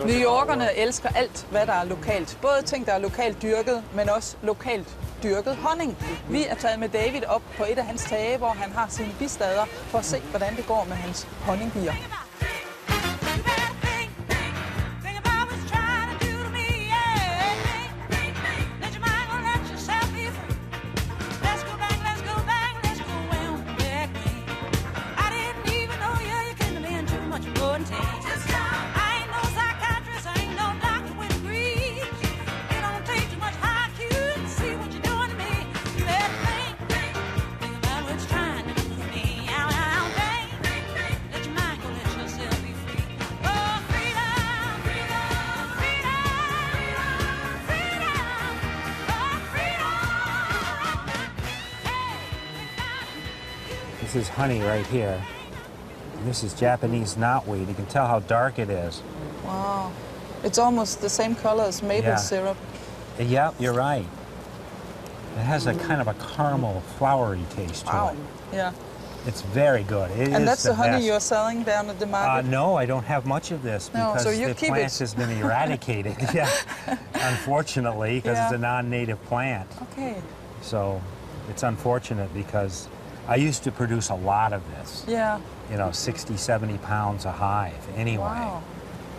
New Yorkerne elsker alt, hvad der er lokalt. Både ting, der er lokalt dyrket, men også lokalt dyrket honning. Vi er taget med David op på et af hans tage, hvor han har sine bistader, for at se, hvordan det går med hans honningbier. This is honey right here. This is Japanese knotweed. You can tell how dark it is. Wow. It's almost the same color as maple syrup. Yeah, you're right. It has a kind of a caramel, flowery taste to it. Yeah. It's very good. And that's the honey you're selling down at the market? No, I don't have much of this because the plant has been eradicated. Yeah, unfortunately, because it's a non-native plant. Okay. So it's unfortunate because I used to produce a lot of this. Yeah. You know, 60, 70 pounds a hive anyway. Wow.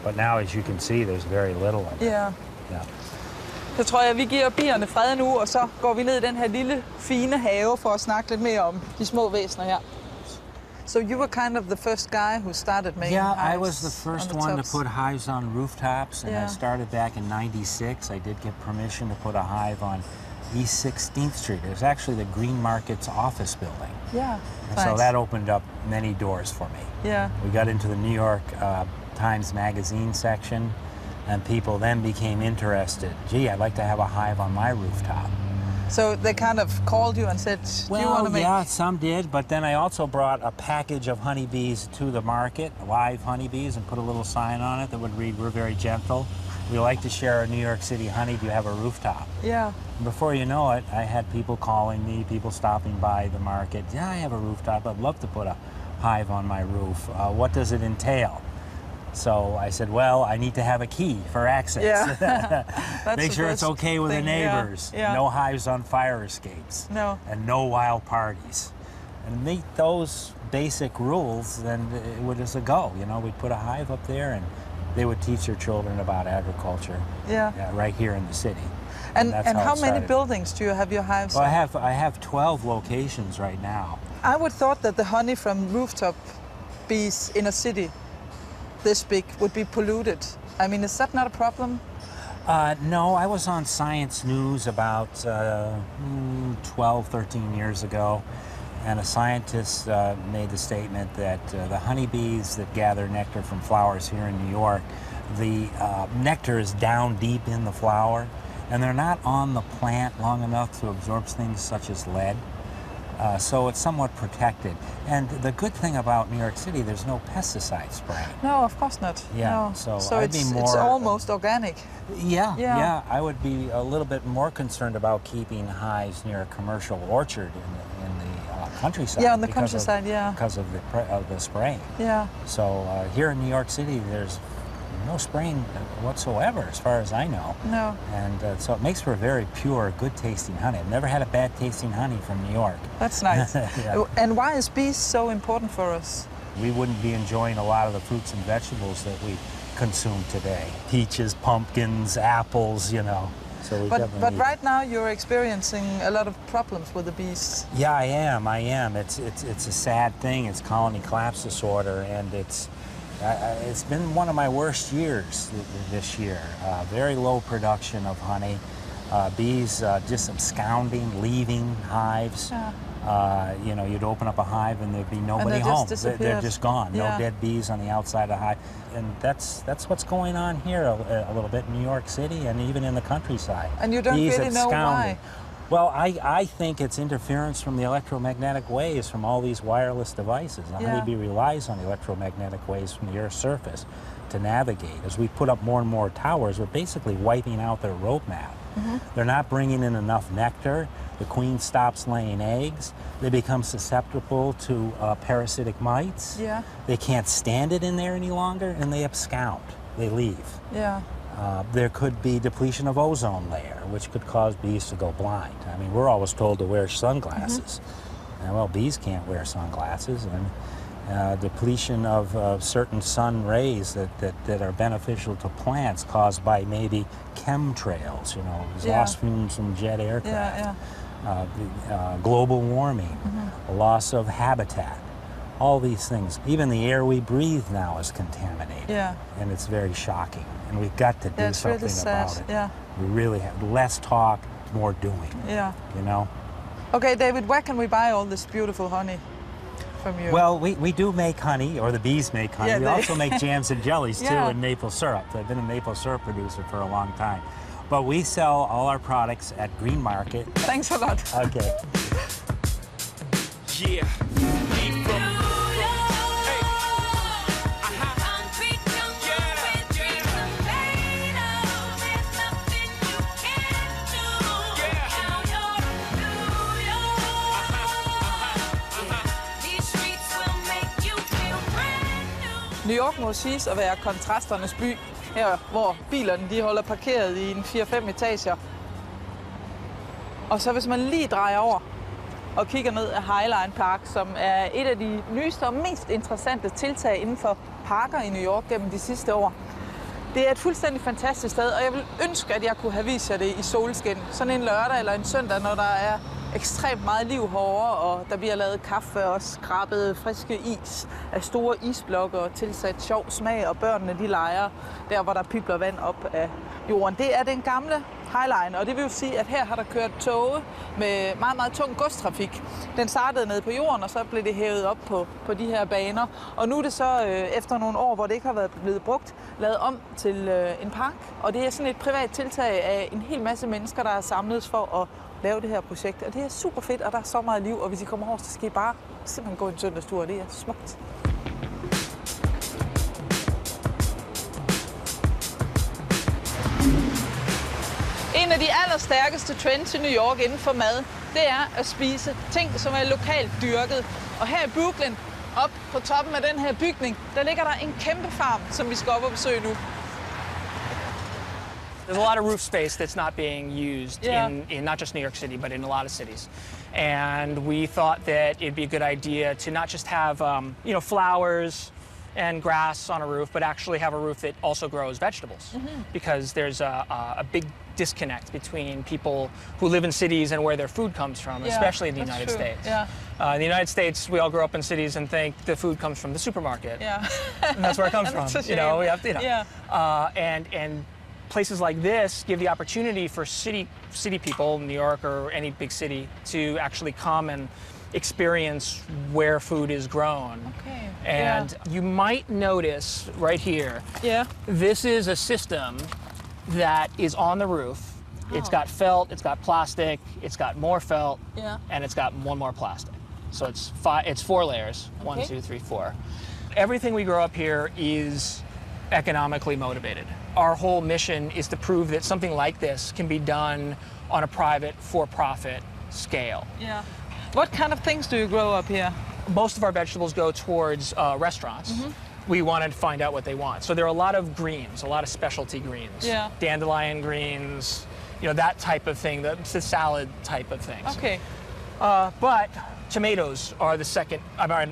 But now, as you can see, there's very little of it. Yeah. Yeah. Så tror jeg, vi giver bierne fred nu, og så går vi ned i den her lille, fine have for at snakke lidt mere om de små væsener her. So you were kind of the first guy who started making hives. Yeah, I was the first one to put hives on rooftops, and I started back in '96. I did get permission to put a hive on East 16th Street. It was actually the Green Market's office building. Yeah, nice. So that opened up many doors for me. Yeah. We got into the New York Times Magazine section, and people then became interested. Gee, I'd like to have a hive on my rooftop. So they kind of called you and said, do you want to make... Yeah, some did, but then I also brought a package of honeybees to the market, live honeybees, and put a little sign on it that would read, "We're very gentle. We like to share our New York City honey. Do you have a rooftop?" Yeah. And before you know it, I had people calling me, people stopping by the market. Yeah, I have a rooftop. I'd love to put a hive on my roof. What does it entail? So I said, well, I need to have a key for access. Yeah. Make sure it's okay with the neighbors. Yeah. No hives on fire escapes. No. And no wild parties. And meet those basic rules, then it would just go. You know, we'd put a hive up there and they would teach their children about agriculture. Yeah. Right here in the city. And how many buildings do you have your hives Well, in? I have 12 locations right now. I would thought that the honey from rooftop bees in a city this big would be polluted. I mean, is that not a problem? No, I was on Science News about 12, 13 years ago, and a scientist made the statement that the honeybees that gather nectar from flowers here in New York, the nectar is down deep in the flower, and they're not on the plant long enough to absorb things such as lead. So it's somewhat protected. And the good thing about New York City, there's no pesticide spraying. No, of course not. Yeah, no. so I'd be more... it's almost organic. Yeah. I would be a little bit more concerned about keeping hives near a commercial orchard in the countryside. Yeah, on the countryside, because of the spraying. Yeah. So here in New York City, there's no spraying whatsoever, as far as I know. No. And so it makes for a very pure, good-tasting honey. I've never had a bad-tasting honey from New York. That's nice. Yeah. And why is bees so important for us? We wouldn't be enjoying a lot of the fruits and vegetables that we consume today. Peaches, pumpkins, apples, you know. So we but right now you're experiencing a lot of problems with the bees. Yeah, I am. It's a sad thing. It's colony collapse disorder, and it's been one of my worst years this year. Very low production of honey. Bees just absconding, leaving hives. Yeah. You know, you'd open up a hive and there'd be nobody home. They're just gone. Yeah. No dead bees on the outside of the hive. And that's what's going on here a little bit in New York City and even in the countryside. And you don't really know why? Well, I think it's interference from the electromagnetic waves from all these wireless devices. The honeybee relies on the electromagnetic waves from the Earth's surface to navigate. As we put up more and more towers, we're basically wiping out their roadmap. Mm-hmm. They're not bringing in enough nectar. The queen stops laying eggs. They become susceptible to parasitic mites. Yeah. They can't stand it in there any longer, and they abscond. they leave. Yeah. There could be depletion of ozone layer, which could cause bees to go blind. I mean, we're always told to wear sunglasses. And, well, bees can't wear sunglasses. And depletion of certain sun rays that are beneficial to plants caused by maybe chemtrails, you know, exhaust fumes from jet aircraft. Global warming, loss of habitat. All these things. Even the air we breathe now is contaminated. Yeah. And it's very shocking. And we've got to do something really sad. about it. Yeah. We really have less talk, more doing. Yeah. You know? Okay, David, where can we buy all this beautiful honey from you? Well, we do make honey, or the bees make honey. Yeah, we also make jams and jellies too, Yeah. and maple syrup. I've been a maple syrup producer for a long time. But we sell all our products at Green Market. Thanks a lot. Okay. Yeah. New York må siges at være kontrasternes by, her hvor bilerne de holder parkeret i en 4-5 etager. Og så hvis man lige drejer over og kigger ned af Highline Park, som er et af de nyeste og mest interessante tiltag inden for parker i New York gennem de sidste år. Det er et fuldstændig fantastisk sted, og jeg vil ønske, at jeg kunne have vist jer det i solskin. Sådan en lørdag eller en søndag, når der er ekstremt meget liv herovre, og der bliver lavet kaffe og skrabet friske is af store isblokke og tilsat sjov smag, og børnene de leger der, hvor der pibler vand op af jorden. Det er den gamle Highline, og det vil jo sige, at her har der kørt toge med meget, meget tung godstrafik. Den startede nede på jorden, og så blev det hævet op på de her baner. Og nu er det så efter nogle år, hvor det ikke har været blevet brugt, lavet om til en park. Og det er sådan et privat tiltag af en hel masse mennesker, der er samlet for at lave det her projekt. Og det er super fedt, og der er så meget liv, og hvis I kommer over, så skal I bare simpelthen gå en søndagstur, og det er smukt. En af de allerstærkeste trends i New York inden for mad, det er at spise ting, som er lokalt dyrket. Og her i Brooklyn, op på toppen af den her bygning, der ligger der en kæmpe farm, som vi skal op og besøge nu. There's a lot of roof space that's not being used Yeah. in not just New York City, but in a lot of cities. And we thought that it'd be a good idea to not just have, flowers and grass on a roof, but actually have a roof that also grows vegetables. Because there's a big disconnect between people who live in cities and where their food comes from, especially in the United States. Yeah. In the United States, we all grow up in cities and think the food comes from the supermarket. Yeah. And that's where it comes from. That's a shame. You know, we have to, Yeah. And places like this give the opportunity for city people, New York or any big city, to actually come and experience where food is grown. Okay. And you might notice right here, Yeah. this is a system that is on the roof. It's got felt, it's got plastic, it's got more felt, Yeah. and it's got one more plastic. So it's 4 layers, Okay. 1, 2, 3, 4. Everything we grow up here is economically motivated. Our whole mission is to prove that something like this can be done on a private, for-profit scale. Yeah. What kind of things do you grow up here? Most of our vegetables go towards restaurants. We wanted to find out what they want. So there are a lot of greens, a lot of specialty greens. Yeah. Dandelion greens, that type of thing, the salad type of things. Okay. But tomatoes are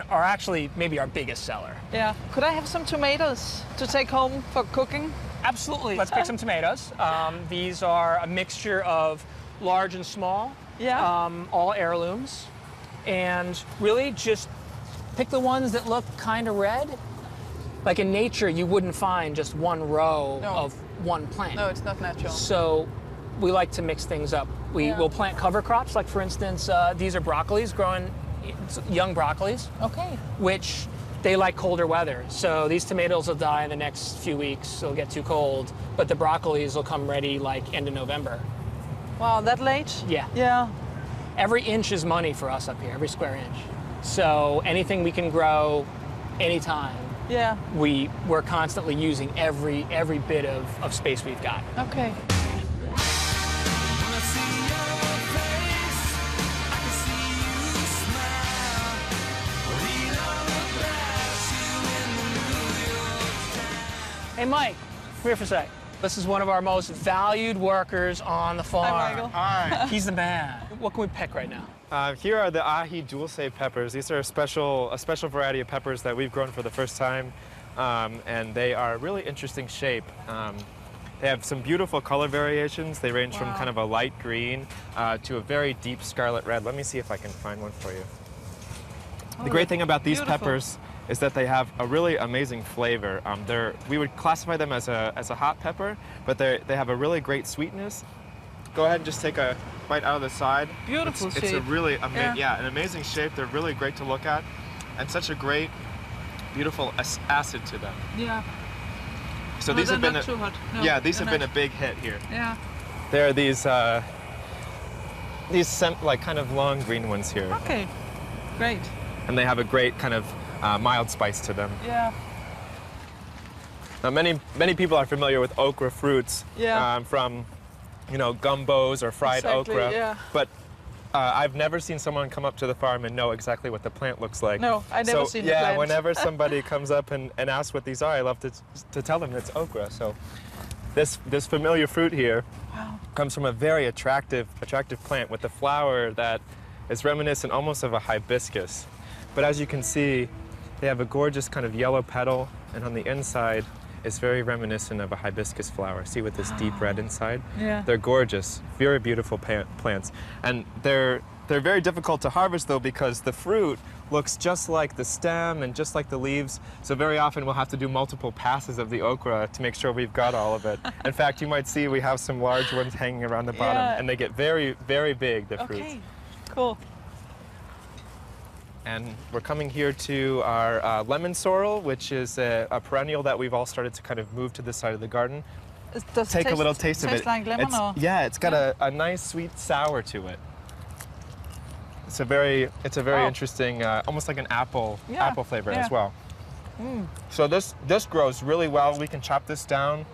are actually maybe our biggest seller. Yeah. Could I have some tomatoes to take home for cooking? Absolutely. Let's pick some tomatoes. These are a mixture of large and small, Yeah. all heirlooms. And really just pick the ones that look kind of red. Like in nature, you wouldn't find just one row No. of one plant. No, it's not natural. So we like to mix things up. We will plant cover crops, like for instance, these are broccolis, young broccolis, Okay. which they like colder weather. So these tomatoes will die in the next few weeks. They'll get too cold, but the broccolis will come ready like end of November. Wow, that late? Yeah. Yeah. Every inch is money for us up here, every square inch. So anything we can grow anytime, Yeah. we're constantly using every bit of space we've got. Okay. Hey Mike, here for a sec. This is one of our most valued workers on the farm. Hi, Michael. Hi. He's the man. What can we pick right now? Here are the ahi dulce peppers. These are a special variety of peppers that we've grown for the first time, and they are a really interesting shape. They have some beautiful color variations. They range from kind of a light green to a very deep scarlet red. Let me see if I can find one for you. The great thing about these peppers is that they have a really amazing flavor. We would classify them as a hot pepper, but they have a really great sweetness. Go ahead and just take a bite out of the side. Beautiful shape. It's a really an amazing shape. They're really great to look at, and such a great, beautiful acid to them. Yeah. So No, these have they're been not too hot. No, yeah, these have they're been a big hit here. Yeah. There are these like kind of long green ones here, Okay. Great. and they have a great kind of mild spice to them. Yeah. Now, many people are familiar with okra fruits from, gumbos or fried okra. Yeah. But I've never seen someone come up to the farm and know exactly what the plant looks like. No, I never seen the plant. Yeah, whenever somebody comes up and asks what these are, I love to tell them it's okra. So this familiar fruit here comes from a very attractive plant with a flower that is reminiscent almost of a hibiscus. But as you can see, they have a gorgeous kind of yellow petal, and on the inside is very reminiscent of a hibiscus flower. See, with this deep red inside? Yeah. They're gorgeous, very beautiful plants. And they're very difficult to harvest, though, because the fruit looks just like the stem and just like the leaves. So very often we'll have to do multiple passes of the okra to make sure we've got all of it. In fact, you might see we have some large ones hanging around the bottom, and they get very, very big, the fruits. Okay. Cool. And we're coming here to our lemon sorrel, which is a perennial that we've all started to kind of move to this side of the garden. Does Take a little taste of it. Like lemon, or? Yeah, it's got a nice sweet sour to it. It's a very interesting, almost like an apple flavor as well. So this grows really well. We can chop this down,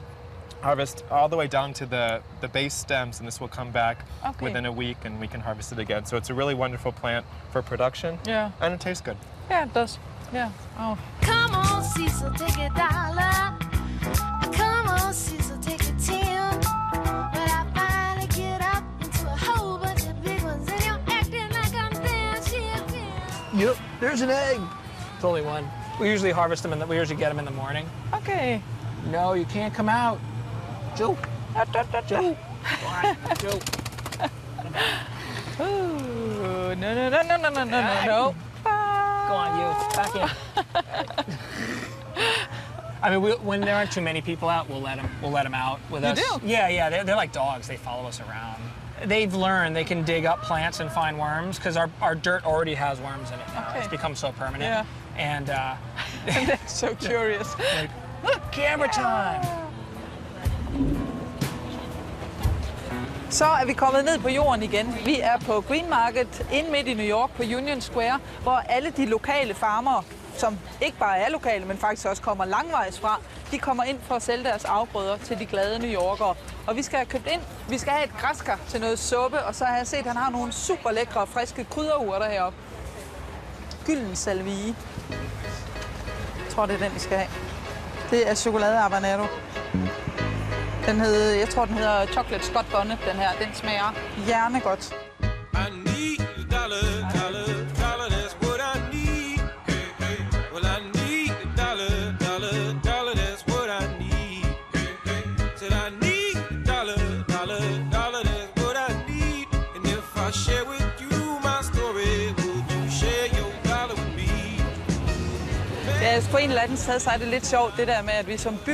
harvest all the way down to the base stems, and this will come back within a week, and we can harvest it again. So it's a really wonderful plant for production. Yeah. And it tastes good. Yeah, it does. Yeah. Oh. Come on, Cecil, take $1. Come on, Cecil, take a 10. But I finally get up into a whole bunch of big ones, and you're acting like I'm damn champion. Yep, there's an egg. It's only one. We usually harvest them, we usually get them in the morning. Okay. No, you can't come out. Joe. Joe. Joe. Ooh, no. Go on, you. Back in. I mean, when there aren't too many people out, we'll let them out with us. You do? Yeah. They're like dogs. They follow us around. They've learned they can dig up plants and find worms because our dirt already has worms in it now. Okay. It's become so permanent. Yeah. And They're so curious. like, look, camera time. Så er vi kommet ned på jorden igen. Vi er på Green Market inde midt i New York på Union Square, hvor alle de lokale farmere, som ikke bare er lokale, men faktisk også kommer langvejs fra, de kommer ind for at sælge deres afgrøder til de glade New Yorkere. Og vi skal have købt ind. Vi skal have et græskar til noget suppe, og så har jeg set, at han har nogle super lækre og friske krydderurter heroppe. Gylden salvie. Jeg tror, det er den, vi skal have. Det er chokolade habanero. Jeg tror, den hedder Chocolate Scott Bonnet, den her. Den smager hjernegodt. Ja, på en eller anden sted, så er det lidt sjovt, det der med, at vi som by